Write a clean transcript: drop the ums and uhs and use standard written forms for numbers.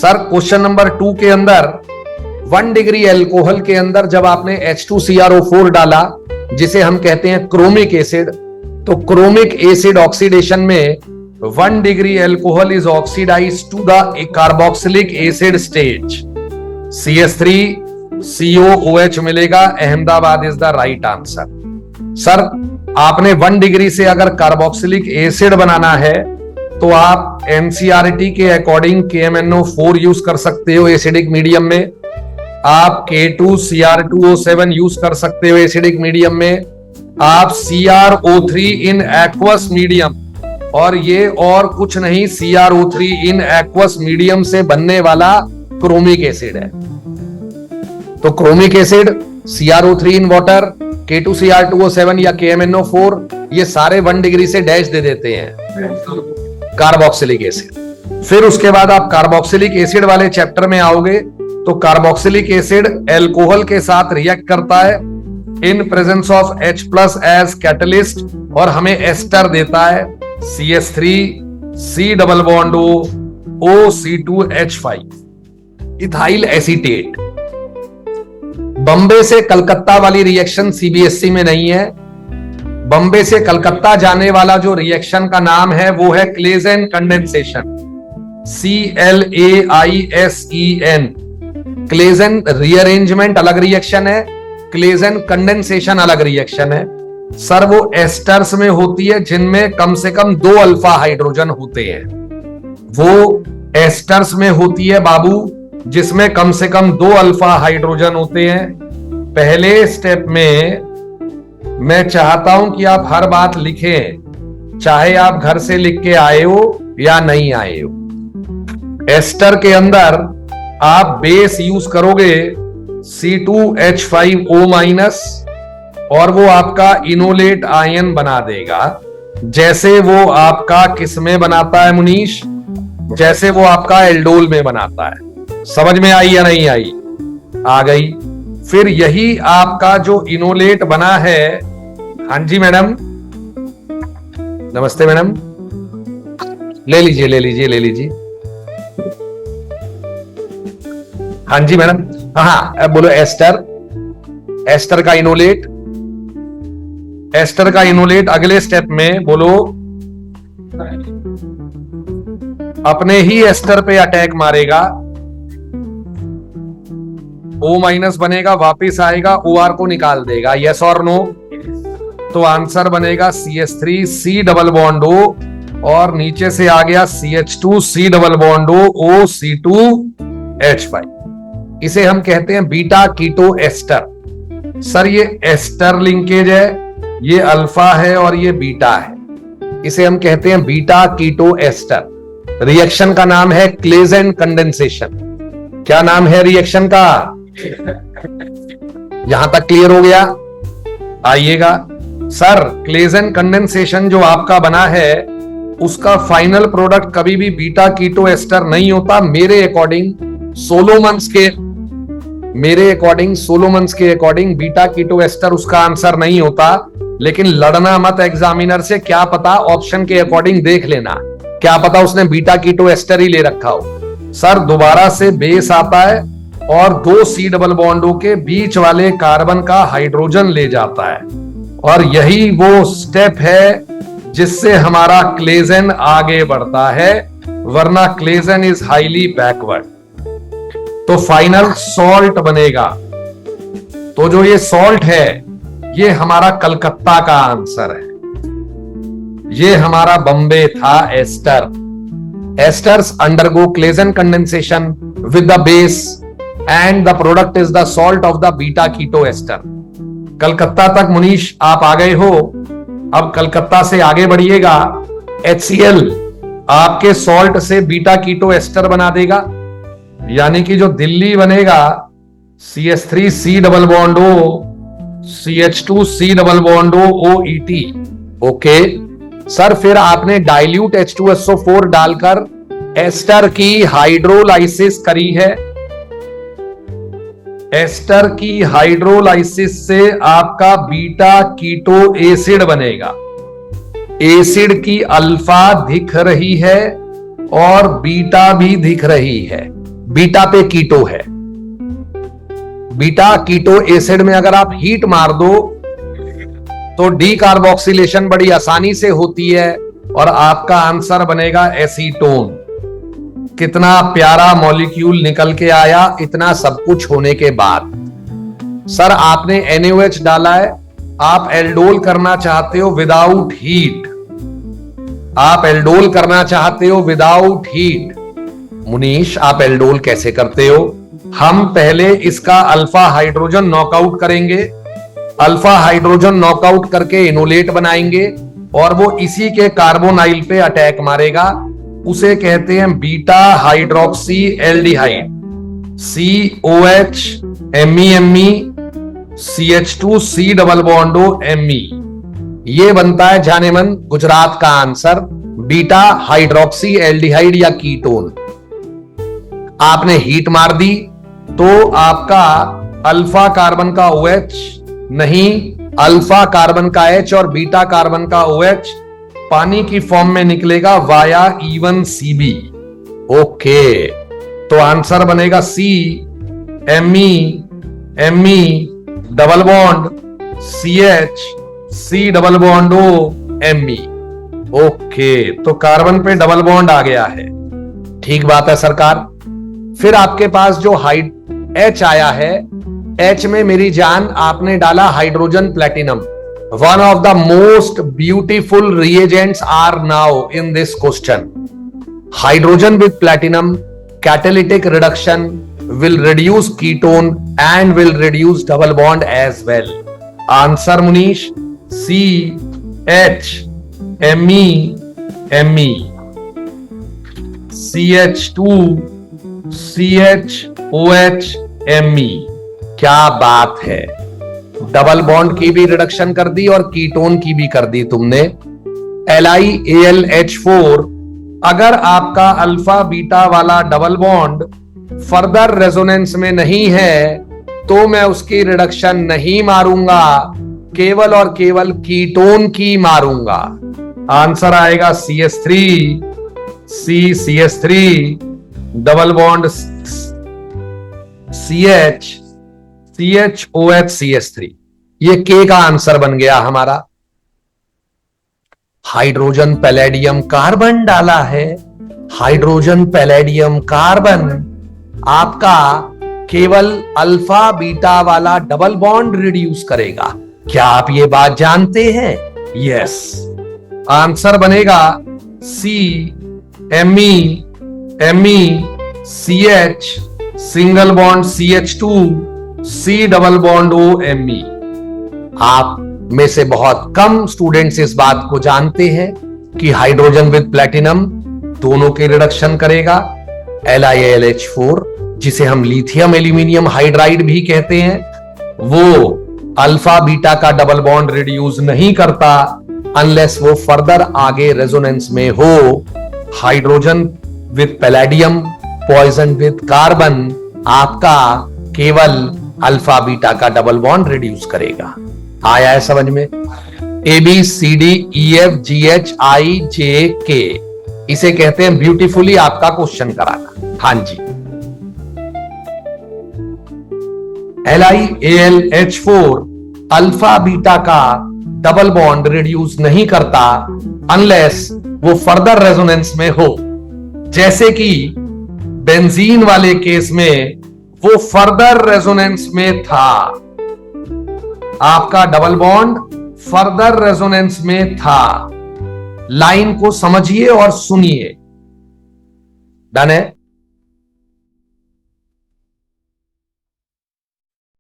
Sir question number 2 के अंदर 1 degree alcohol के अंदर जब आपने H2CrO4 डाला, जिसे हम कहते हैं क्रोमिक एसिड, तो क्रोमिक एसिड ऑक्सीडेशन में 1 degree alcohol is oxidise to the carboxylic acid stage, CH3COOH मिलेगा। Ahmedabad is the right answer. Sir आपने 1 डिग्री से अगर कार्बोक्सिलिक एसिड बनाना है तो आप एनसीईआरटी के अकॉर्डिंग KMnO4 यूज कर सकते हो एसिडिक मीडियम में, आप K2Cr2O7 यूज कर सकते हो एसिडिक मीडियम में, आप CrO3 इन एक्वस मीडियम, और ये और कुछ नहीं, CrO3 इन एक्वस मीडियम से बनने वाला क्रोमिक एसिड है। तो chromic acid, CrO3 in water, K2Cr2O7 या KMnO4, ये सारे 1 डिग्री से डैश दे देते हैं कार्बोक्सिलिक एसिड। फिर उसके बाद आप कार्बोक्सिलिक एसिड वाले चैप्टर में आओगे तो कार्बोक्सिलिक एसिड एल्कोहल के साथ रिएक्ट करता है in presence of H+ as catalyst और हमें एस्टर देता है CH3C+O2H5 इथाइल एसीटेट। बंबे से कलकत्ता वाली रिएक्शन CBSE में नहीं है। बंबे से कलकत्ता जाने वाला जो रिएक्शन का नाम है वो है क्लेजेन कंडेंसेशन, CLAISEN। क्लेजेन रीअरेंजमेंट अलग रिएक्शन है, क्लेजेन कंडेंसेशन अलग रिएक्शन है। सर वो एस्टर्स में होती है जिनमें कम से कम 2 अल्फा हाइड्रोजन होते हैं, वो एस्टर्स में होती है बाबू जिसमें कम से कम 2 अल्फा हाइड्रोजन होते हैं। पहले स्टेप में मैं चाहता हूं कि आप हर बात लिखें, चाहे आप घर से लिख के आए हो या नहीं आए हो। एस्टर के अंदर आप बेस यूज करोगे C2H5O- और वो आपका इनोलेट आयन बना देगा, जैसे वो आपका किसमें बनाता है मुनीश, जैसे वो आपका एल्डोल में बनाता है। समझ में आई या नहीं आई? आ गई। फिर यही आपका जो इनोलेट बना है, हाँ जी मैडम, नमस्ते मैडम, ले लीजिए ले लीजिए ले लीजिए। हाँ जी मैडम, हाँ अब बोलो एस्टर, एस्टर का इनोलेट, एस्टर का इनोलेट अगले स्टेप में बोलो अपने ही एस्टर पे अटैक मारेगा, O- बनेगा, वापिस आएगा, OR को निकाल देगा। यस और नो? तो आंसर बनेगा CH3C+O और नीचे से आ गया CH2C+O OC2H5। इसे हम कहते हैं बीटा कीटो एस्टर। सर ये एस्टर लिंकेज है, ये अल्फा है और ये बीटा है, इसे हम कहते हैं बीटा कीटो एस्टर। रिएक्शन का नाम है क्लेजेन कंडेंसेशन। क्या नाम है रिएक्शन का? यहां तक क्लियर हो गया? आइएगा सर, क्लेजेन कंडेंसेशन जो आपका बना है उसका फाइनल प्रोडक्ट कभी भी बीटा कीटो एस्टर नहीं होता। मेरे अकॉर्डिंग सोलोमन्स के अकॉर्डिंग बीटा कीटो एस्टर उसका आंसर नहीं होता। लेकिन लड़ना मत एग्जामिनर से, क्या पता ऑप्शन के अकॉर्डिंग देख लेना, क्या पता उसने बीटा कीटो एस्टर ही ले रखा हो। सर दोबारा से बेस आता है और 2 C+O के बीच वाले कार्बन का हाइड्रोजन ले जाता है, और यही वो स्टेप है जिससे हमारा क्लेजेन आगे बढ़ता है, वरना क्लेजेन इज हाईली बैकवर्ड। तो फाइनल सॉल्ट बनेगा। तो जो ये सॉल्ट है ये हमारा कलकत्ता का आंसर है, ये हमारा बम्बे था ester. Esters undergo Claisen condensation with the base and the product is the salt of the beta keto ester। Calcutta तक मुनीश आप आ गए हो। अब कलकत्ता से आगे बढ़िएगा। HCl आपके सॉल्ट से बीटा कीटो एस्टर बना देगा, यानी कि जो दिल्ली बनेगा CH3C+O CH2C+O OET। Okay sir, फिर आपने डाइल्यूट H2SO4 डालकर एस्टर की हाइड्रोलाइसिस करी है। एस्टर की हाइड्रोलाइसिस से आपका बीटा कीटो एसिड बनेगा। एसिड की अल्फा दिख रही है और बीटा भी दिख रही है। बीटा पे कीटो है। बीटा कीटो एसिड में अगर आप हीट मार दो तो डी कार्बोक्सिलेशन बड़ी आसानी से होती है और आपका आंसर बनेगा एसीटोन। कितना प्यारा मॉलिक्यूल निकल के आया इतना सब कुछ होने के बाद। सर आपने NaOH डाला है, आप एल्डोल करना चाहते हो विदाउट हीट, आप एल्डोल करना चाहते हो विदाउट हीट। मुनीश आप एल्डोल कैसे करते हो? हम पहले इसका अल्फा हाइड्रोजन नॉकआउट करेंगे, अल्फा हाइड्रोजन नॉकआउट करके इनोलेट बनाएंगे और वो इसी के कार्बोनाइल पे अटैक मारेगा। उसे कहते हैं beta hydroxy aldehyde, COH MeMe CH2 C double bond O Me। ये बनता है जाने मन गुजरात का आंसर, बीटा हाइड्रोक्सी एल्डिहाइड या कीटोन। आपने हीट मार दी तो आपका अल्फा कार्बन का OH नहीं, अल्फा कार्बन का H और बीटा कार्बन का OH पानी की फॉर्म में निकलेगा वाया E1CB। ओके, तो आंसर बनेगा C Me double bond CH C double bond O Me। Okay, तो कार्बन पे डबल बॉन्ड आ गया है। ठीक बात है सरकार। फिर आपके पास जो H आया है, H में मेरी जान आपने डाला hydrogen platinum. One of the most beautiful reagents are now in this question. Hydrogen with platinum catalytic reduction will reduce ketone and will reduce double bond as well. Answer Munish CH Me CH2 CHOH Me। क्या बात है, double bond की भी reduction कर दी और ketone की भी कर दी तुमने। LiAlH4 अगर आपका अल्फा बीटा वाला डबल बॉन्ड फर्दर रेजोनेंस में नहीं है तो मैं उसकी रिडक्शन नहीं मारूंगा, केवल और केवल कीटोन की मारूंगा। आंसर आएगा CH3 डबल बॉन्ड CHOH ये के का आंसर बन गया हमारा। हाइड्रोजन पैलेडियम कार्बन डाला है, हाइड्रोजन पैलेडियम कार्बन आपका केवल अल्फा बीटा वाला डबल बॉन्ड रिड्यूस करेगा। क्या आप ये बात जानते हैं? यस, आंसर बनेगा Me CH single bond CH2 C double bond O Me। आप में से बहुत कम स्टूडेंट्स इस बात को जानते हैं कि हाइड्रोजन विद प्लेटिनम दोनों के रिडक्शन करेगा। LiAlH4 जिसे हम लिथियम एल्यूमिनियम हाइड्राइड भी कहते हैं, वो अल्फा बीटा का डबल बॉन्ड रिड्यूस नहीं करता अनलेस वो फर्दर आगे रेजोनेंस में हो। Hydrogen with palladium poison with carbon आपका केवल अल्फा बीटा का डबल बॉन्ड रिड्यूस करेगा। आया है समझ में? ABCDEFGHIJK इसे कहते हैं ब्यूटीफुली आपका क्वेश्चन कराना। हाँ जी, LiAlH4 अल्फा बीटा का डबल बॉन्ड रिड्यूस नहीं करता अनलेस वो फर्दर रेजोनेंस में हो। जैसे कि बेंजीन वाले केस में वो फर्दर रेजोनेंस में था, आपका डबल बॉन्ड फर्दर रेजोनेंस में था। लाइन को समझिए और सुनिए। डन है?